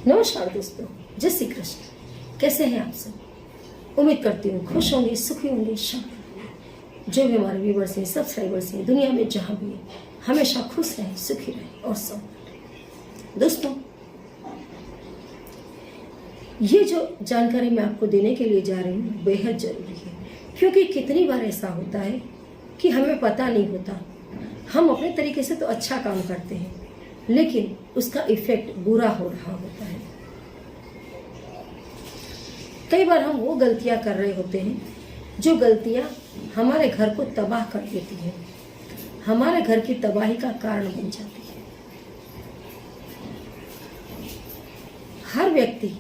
नमस्कार दोस्तों, जय श्री कृष्ण। कैसे हैं आप सब? उम्मीद करती हूँ खुश होंगे, सुखी होंगे, शांत। जो भी हमारे व्यूवर्स हैं, सब्सक्राइबर्स हैं, दुनिया में जहाँ भी है, हमेशा खुश रहें, सुखी रहें और सब। दोस्तों, ये जो जानकारी मैं आपको देने के लिए जा रही हूँ बेहद जरूरी है, क्योंकि कितनी बार ऐसा होता है कि हमें पता नहीं होता। हम अपने तरीके से तो अच्छा काम करते हैं, लेकिन उसका इफेक्ट बुरा हो रहा होता है। कई बार हम वो गलतियां कर रहे होते हैं जो गलतियां हमारे घर को तबाह कर देती हैं, हमारे घर की तबाही का कारण बन जाती है। हर व्यक्ति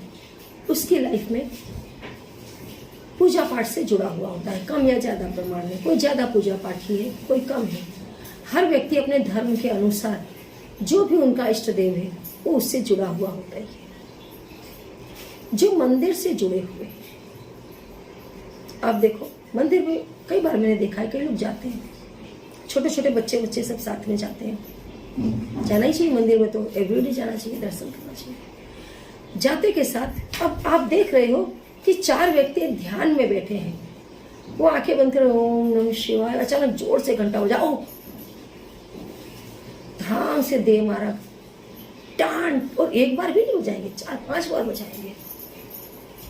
उसकी लाइफ में पूजा पाठ से जुड़ा हुआ होता है, कम या ज्यादा प्रमाण में। कोई ज्यादा पूजा पाठी है, कोई कम है। हर व्यक्ति अपने धर्म के अनुसार जो भी उनका इष्ट देव है वो उससे जुड़ा हुआ होता है। जो मंदिर से जुड़े हुए, आप देखो मंदिर में कई बार मैंने देखा है, कई लोग जाते हैं, छोटे छोटे बच्चे सब साथ में जाते हैं। जाना ही चाहिए मंदिर में, तो एवरीडे जाना चाहिए, दर्शन करना चाहिए। जाते के साथ अब आप देख रहे हो कि 4 व्यक्ति ध्यान में बैठे हैं। वो आंखें बंद कर ओम नमः शिवाय, अचानक जोर से घंटा हो जाओ, धाम से दे मारा टान, और एक बार भी नहीं बजाएंगे, 4-5 बार बजाएंगे।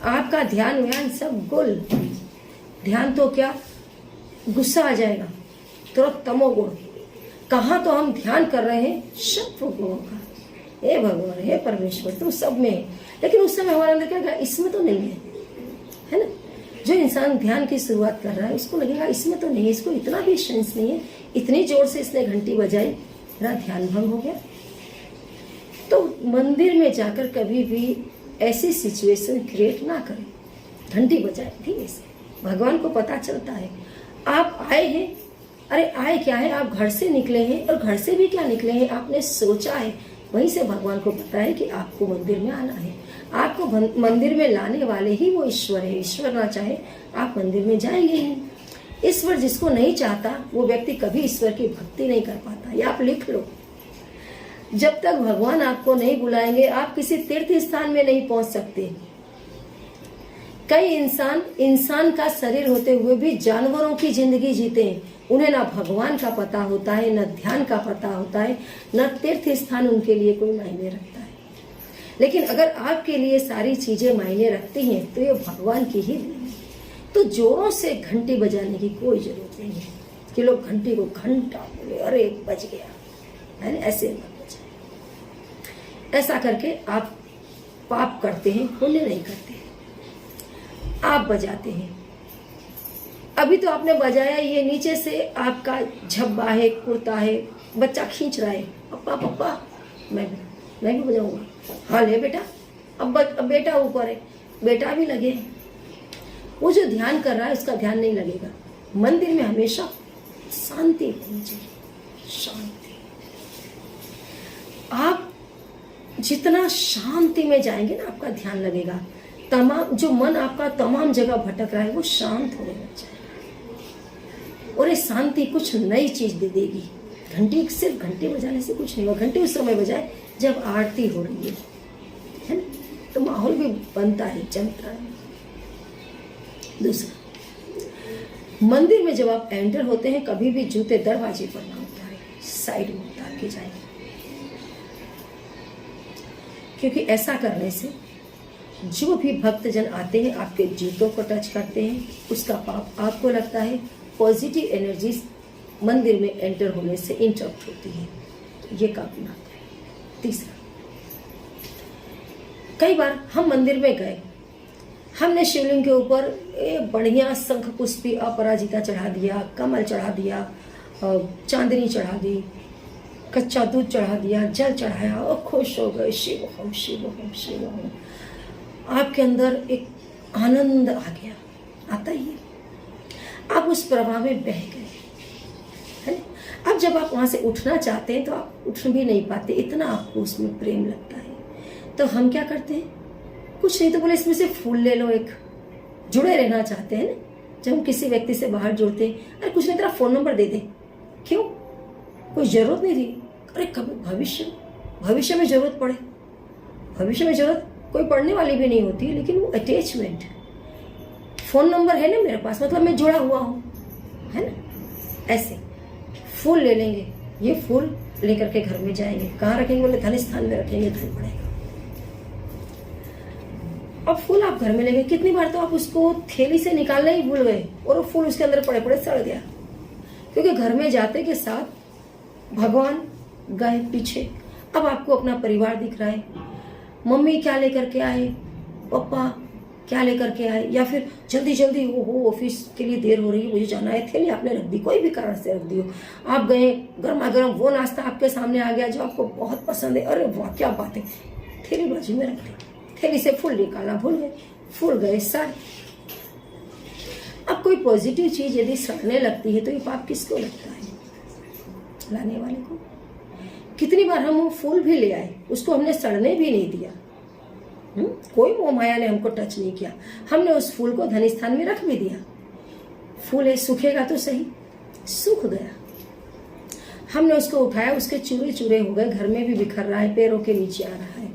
आपका ध्यान व्यान सब गुल। ध्यान तो क्या, गुस्सा आ जाएगा, तुरंत तमोगुण। कहाँ तो हम ध्यान कर रहे हैं सत्व गुणों का। हे भगवान, हे परमेश्वर, तुम सब में है। लेकिन उस समय हमारे अंदर क्या, इसमें तो नहीं है ना। जो इंसान ध्यान की शुरुआत कर रहा है उसको लगेगा इसमें तो नहीं है, इसको इतना भी सेंस नहीं है, इतनी जोर से इसने घंटी बजाई, मेरा ध्यान भंग हो गया। तो मंदिर में जाकर कभी भी ऐसी सिचुएशन क्रिएट ना करें। घंटी बजाए धीरे से, भगवान को पता चलता है आप आए हैं। अरे आए क्या है, आप घर से निकले हैं, और घर से भी क्या निकले हैं, आपने सोचा है। वहीं से भगवान को पता है कि आपको मंदिर में आना है। आपको मंदिर में लाने वाले ही वो ईश्वर है। ईश्वर ना चाहे आप मंदिर में जाएंगे ही। ईश्वर जिसको नहीं चाहता वो व्यक्ति कभी ईश्वर की भक्ति नहीं कर पाता। ये आप लिख लो। जब तक भगवान आपको नहीं बुलाएंगे आप किसी तीर्थ स्थान में नहीं पहुंच सकते। कई इंसान का शरीर होते हुए भी जानवरों की जिंदगी जीते हैं। उन्हें ना भगवान का पता होता है, न ध्यान का पता होता है, न तीर्थ स्थान उनके लिए कोई मायने रखता है। लेकिन अगर आपके लिए सारी चीजें मायने रखती हैं तो ये भगवान की ही देन है। तो जोरों से घंटी बजाने की कोई जरूरत नहीं है कि लोग घंटी को घंटा बोले, अरे बज गया, है ऐसे मत बजाए। ऐसा करके आप पाप करते हैं, पुण्य नहीं करते। आप बजाते हैं, अभी तो आपने बजाया, ये नीचे से आपका झब्बा है, कुर्ता है, बच्चा खींच रहा है, पप्पा पप्पा मैं भी बजाऊंगा। हाँ ले बेटा, अब बेटा ऊपर है, बेटा भी लगे। वो जो ध्यान कर रहा है उसका ध्यान नहीं लगेगा। मंदिर में हमेशा शांति होनी चाहिए, शांति। आप जितना शांति में जाएंगे ना आपका ध्यान लगेगा। तमाम जो मन आपका तमाम जगह भटक रहा है वो शांत होने लग जाएगा, और ये शांति कुछ नई चीज दे देगी। घंटी, सिर्फ घंटी बजाने से कुछ नहीं होगा। घंटी उस समय बजाए जब आरती हो रही है ना, तो माहौल भी बनता है, जमता है। दूसरा, मंदिर में जब आप एंटर होते हैं कभी भी जूते दरवाजे पर ना उतारें, साइड में उतार के जाएं, क्योंकि ऐसा करने से जो भी भक्तजन आते हैं आपके जूतों को टच करते हैं, उसका पाप आपको लगता है। पॉजिटिव एनर्जीज मंदिर में एंटर होने से इंटरप्ट होती है, ये काफी मात्र है। तीसरा, कई बार हम मंदिर में गए, हमने शिवलिंग के ऊपर बढ़िया शंख पुष्पी अपराजिता चढ़ा दिया, कमल चढ़ा दिया, चांदनी चढ़ा दी, कच्चा दूध चढ़ा दिया, जल चढ़ाया और खुश हो गए, शिव हम शिव हम शिव हम। आपके अंदर एक आनंद आ गया, आता ही है। आप उस प्रवाह में बह गए, है। अब जब आप वहां से उठना चाहते हैं तो आप उठ भी नहीं पाते, इतना आपको उसमें प्रेम लगता है। तो हम क्या करते हैं, कुछ नहीं तो बोले इसमें से फूल ले लो एक। जुड़े रहना चाहते हैं ना, जब हम किसी व्यक्ति से बाहर जुड़ते हैं, अरे कुछ नहीं तेरा फोन नंबर दे दे, क्यों, कोई जरूरत नहीं थी। अरे कभी भविष्य में जरूरत पड़े, भविष्य में जरूरत कोई पड़ने वाली भी नहीं होती, लेकिन वो अटैचमेंट, फोन नंबर है ना मेरे पास, मतलब मैं जुड़ा हुआ हूँ, है ना। ऐसे फूल ले लेंगे, ये फूल लेकर के घर में जाएंगे, कहाँ रखेंगे बोले धन स्थान में रखेंगे, धन पड़ेगा। अब फूल आप घर में ले गए, कितनी बार तो आप उसको थैली से निकालना ही भूल गए और वो फूल उसके अंदर पड़े पड़े सड़ गया, क्योंकि घर में जाते के साथ भगवान गए पीछे। अब आपको अपना परिवार दिख रहा है, मम्मी क्या लेकर के आए, पापा क्या लेकर के आए, या फिर जल्दी जल्दी हो ऑफिस के लिए देर हो रही है, मुझे जाना है, थैली आपने रख दी, कोई भी कारण से रख दी हो। आप गए, गर्मा गर्म वो नाश्ता आपके सामने आ गया जो आपको बहुत पसंद है, अरे वाह क्या बात है, थैली बाजू में रख दी, थैली से फूल निकालना भूल गए, फूल गए सड़। अब कोई पॉजिटिव चीज यदि सड़ने लगती है तो ये पाप किसको लगता है? लाने वाले को। कितनी बार हम वो फूल भी ले आए, उसको हमने सड़ने भी नहीं दिया, कोई मोह माया ने हमको टच नहीं किया, हमने उस फूल को धन स्थान में रख भी दिया। फूल है, सूखेगा तो सही, सूख गया, हमने उसको उठाया, उसके चूरे चूरे हो गए, घर में भी बिखर रहा है, पैरों के नीचे आ रहा है।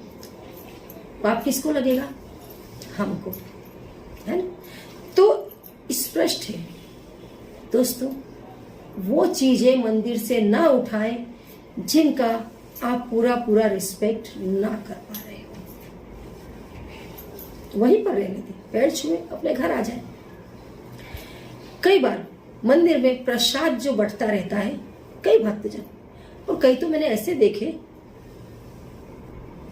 पाप किसको लगेगा? हमको, है ना। तो स्पष्ट है दोस्तों, वो चीजें मंदिर से ना उठाएं जिनका आप पूरा पूरा रिस्पेक्ट ना कर पा रहे हो, वहीं पर रहने दें, पैर छुए अपने घर आ जाए। कई बार मंदिर में प्रसाद जो बंटता रहता है, कई भक्तजन, और कई तो मैंने ऐसे देखे,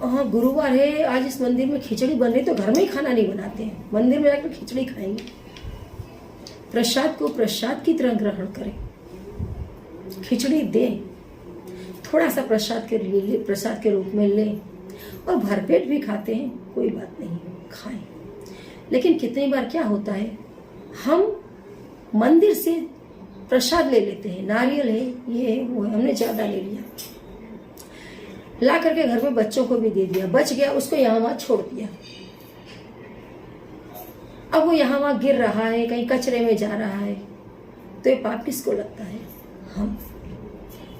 हाँ गुरुवार है आज इस मंदिर में खिचड़ी बन रही, तो घर में ही खाना नहीं बनाते हैं, मंदिर में जाकर खिचड़ी खाएंगे। प्रसाद को प्रसाद की तरह ग्रहण करें, खिचड़ी दें, थोड़ा सा प्रसाद के रूप में लें, और भरपेट भी खाते हैं, कोई बात नहीं, खाएं। लेकिन कितनी बार क्या होता है, हम मंदिर से प्रसाद ले लेते हैं, नारियल है, ये है, वो है, हमने ज्यादा ले लिया, ला करके घर में बच्चों को भी दे दिया, बच गया, उसको यहाँ वहां छोड़ दिया। अब वो यहाँ वहां गिर रहा है, कहीं कचरे में जा रहा है, तो ये पाप किसको लगता है? हम।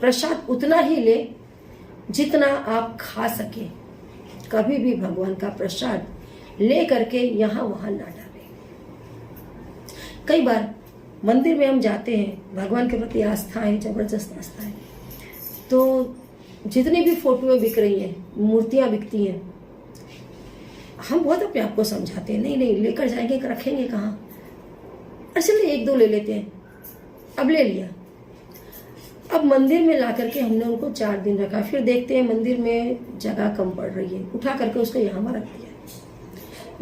प्रसाद उतना ही ले जितना आप खा सके, कभी भी भगवान का प्रसाद ले करके यहाँ वहां ना डालें। कई बार मंदिर में हम जाते हैं, भगवान के प्रति आस्था है, जबरदस्त आस्था है, तो जितनी भी फोटोएं बिक रही हैं, मूर्तियां बिकती हैं, हम बहुत अपने आप को समझाते हैं, नहीं नहीं लेकर जाएंगे, रखेंगे कहाँ, असल एक दो ले लेते हैं, अब ले लिया, अब मंदिर में ला करके हमने उनको 4 दिन रखा, फिर देखते हैं मंदिर में जगह कम पड़ रही है, उठा करके उसको यहाँ वहाँ रख दिया।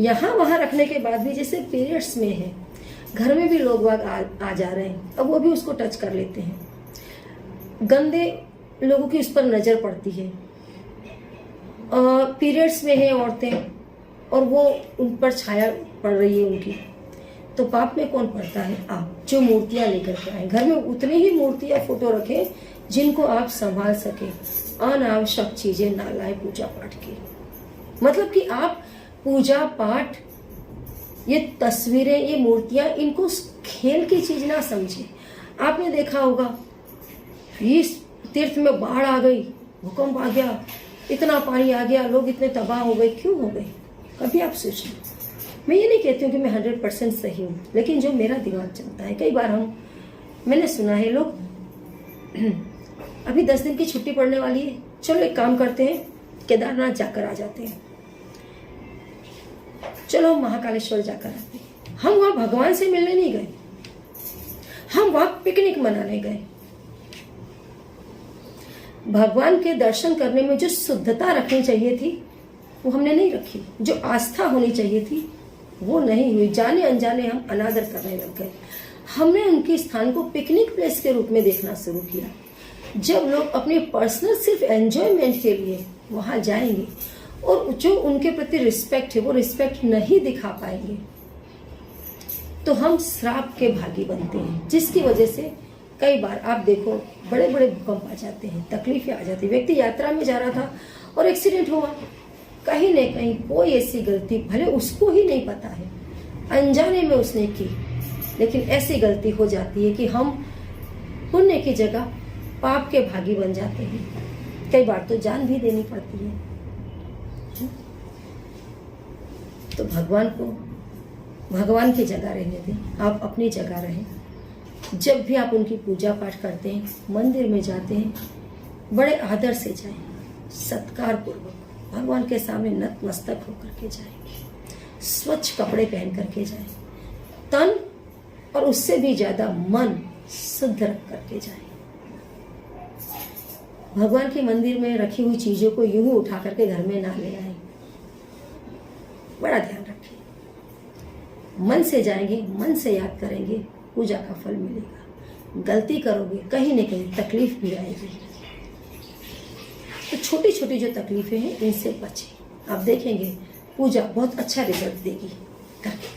यहाँ वहाँ रखने के बाद भी जैसे पीरियड्स में है, घर में भी लोग बाग आ जा रहे हैं, अब वो भी उसको टच कर लेते हैं, गंदे लोगों की उस पर नजर पड़ती है, पीरियड्स में है औरतें और वो उन पर छाया पड़ रही है उनकी, तो पाप में कौन पड़ता है? आप, जो मूर्तियां लेकर के आए, घर में उतनी ही मूर्तियां फोटो रखें जिनको आप संभाल सके, अनावश्यक चीजें ना लाए पूजा पाठ की। मतलब कि आप पूजा पाठ, ये तस्वीरें, ये मूर्तियां, इनको खेल की चीज ना समझे। आपने देखा होगा, इस तीर्थ में बाढ़ आ गई, भूकंप आ गया, इतना पानी आ गया, लोग इतने तबाह हो गए, क्यों हो गए? कभी आप सोचें। मैं ये नहीं कहती हूँ कि मैं 100% सही हूँ, लेकिन जो मेरा दिमाग चलता है, कई बार मैंने सुना है लोग अभी 10 दिन की छुट्टी पड़ने वाली है, चलो एक काम करते हैं, केदारनाथ जाकर आ जाते हैं, चलो महाकालेश्वर जाकर आते हैं। हम वहां भगवान से मिलने नहीं गए, हम वहां पिकनिक मनाने गए। भगवान के दर्शन करने में जो शुद्धता रखनी चाहिए थी वो हमने नहीं रखी, जो आस्था होनी चाहिए थी वो नहीं हुई, जाने अनजाने हम अनादर करने लग गए। हमने उनके स्थान को पिकनिक प्लेस के रूप में देखना शुरू किया। जब लोग अपने पर्सनल सिर्फ एंजॉयमेंट के लिए वहां जाएंगे और जो उनके प्रति रिस्पेक्ट है वो रिस्पेक्ट नहीं दिखा पाएंगे, तो हम श्राप के भागी बनते हैं, जिसकी वजह से कई बार आप देखो बड़े बड़े भूकंप आ जाते हैं, तकलीफें आ जाती है। व्यक्ति यात्रा में जा रहा था और एक्सीडेंट हुआ, कहीं न कहीं कोई ऐसी गलती, भले उसको ही नहीं पता है, अनजाने में उसने की, लेकिन ऐसी गलती हो जाती है कि हम पुण्य की जगह पाप के भागी बन जाते हैं। कई बार तो जान भी देनी पड़ती है। तो भगवान की जगह रहने दें, आप अपनी जगह रहें। जब भी आप उनकी पूजा पाठ करते हैं, मंदिर में जाते हैं, बड़े आदर से जाएं, सत्कार पूर्वक भगवान के सामने नतमस्तक होकर के जाएं, स्वच्छ कपड़े पहन करके जाएं, तन और उससे भी ज्यादा मन शुद्ध रख करके जाएं। भगवान के मंदिर में रखी हुई चीजों को यूं ही उठा करके घर में ना ले आए, बड़ा ध्यान रखें। मन से जाएंगे, मन से याद करेंगे, पूजा का फल मिलेगा। गलती करोगे कहीं न कहीं तकलीफ भी आएगी। तो छोटी छोटी जो तकलीफें हैं इनसे बचें, आप देखेंगे पूजा बहुत अच्छा रिजल्ट देगी करके।